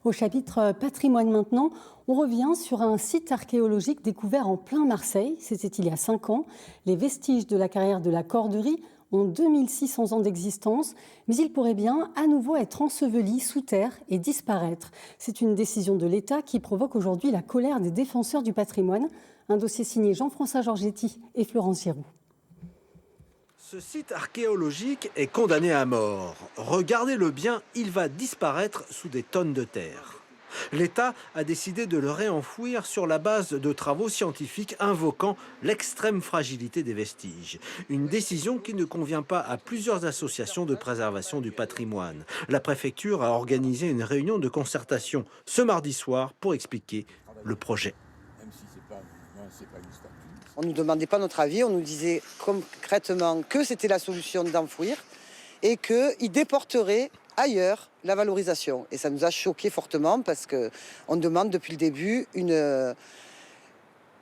Au chapitre patrimoine maintenant, on revient sur un site archéologique découvert en plein Marseille. C'était il y a 5 ans. Les vestiges de la carrière de la Corderie ont 2600 ans d'existence, mais ils pourraient bien à nouveau être ensevelis sous terre et disparaître. C'est une décision de l'État qui provoque aujourd'hui la colère des défenseurs du patrimoine. Un dossier signé Jean-François Georgetti et Florence Giroux. Ce site archéologique est condamné à mort. Regardez-le bien, il va disparaître sous des tonnes de terre. L'État a décidé de le réenfouir sur la base de travaux scientifiques invoquant l'extrême fragilité des vestiges. Une décision qui ne convient pas à plusieurs associations de préservation du patrimoine. La préfecture a organisé une réunion de concertation ce mardi soir pour expliquer le projet. On ne nous demandait pas notre avis, on nous disait concrètement que c'était la solution d'enfouir et qu'ils déporteraient ailleurs la valorisation. Et ça nous a choqués fortement parce qu'on demande depuis le début une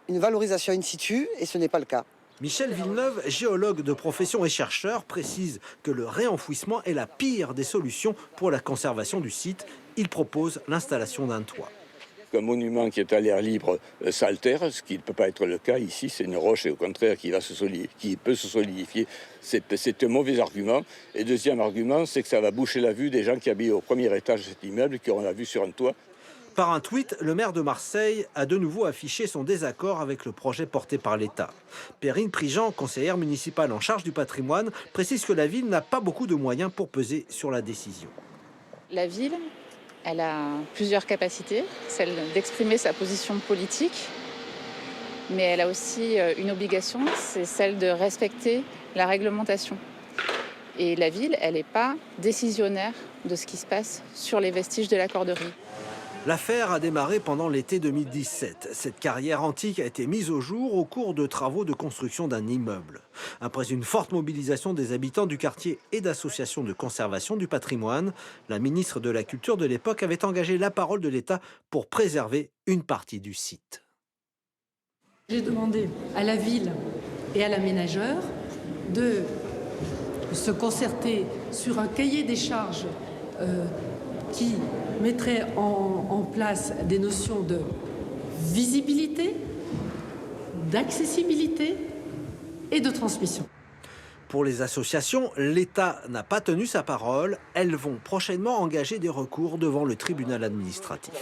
valorisation in situ et ce n'est pas le cas. Michel Villeneuve, géologue de profession et chercheur, précise que le réenfouissement est la pire des solutions pour la conservation du site. Il propose l'installation d'un toit. Un monument qui est à l'air libre s'altère, ce qui ne peut pas être le cas ici. C'est une roche, et au contraire, qui peut se solidifier. C'est un mauvais argument. Et deuxième argument, c'est que ça va boucher la vue des gens qui habitent au premier étage de cet immeuble, qui auront la vue sur un toit. Par un tweet, le maire de Marseille a de nouveau affiché son désaccord avec le projet porté par l'État. Perrine Prigent, conseillère municipale en charge du patrimoine, précise que la ville n'a pas beaucoup de moyens pour peser sur la décision. La ville, elle a plusieurs capacités, celle d'exprimer sa position politique, mais elle a aussi une obligation, c'est celle de respecter la réglementation. Et la ville, elle n'est pas décisionnaire de ce qui se passe sur les vestiges de la Corderie. L'affaire a démarré pendant l'été 2017. Cette carrière antique a été mise au jour au cours de travaux de construction d'un immeuble. Après une forte mobilisation des habitants du quartier et d'associations de conservation du patrimoine, la ministre de la Culture de l'époque avait engagé la parole de l'État pour préserver une partie du site. J'ai demandé à la ville et à l'aménageur de se concerter sur un cahier des charges qui mettrait en place des notions de visibilité, d'accessibilité et de transmission. Pour les associations, l'État n'a pas tenu sa parole. Elles vont prochainement engager des recours devant le tribunal administratif.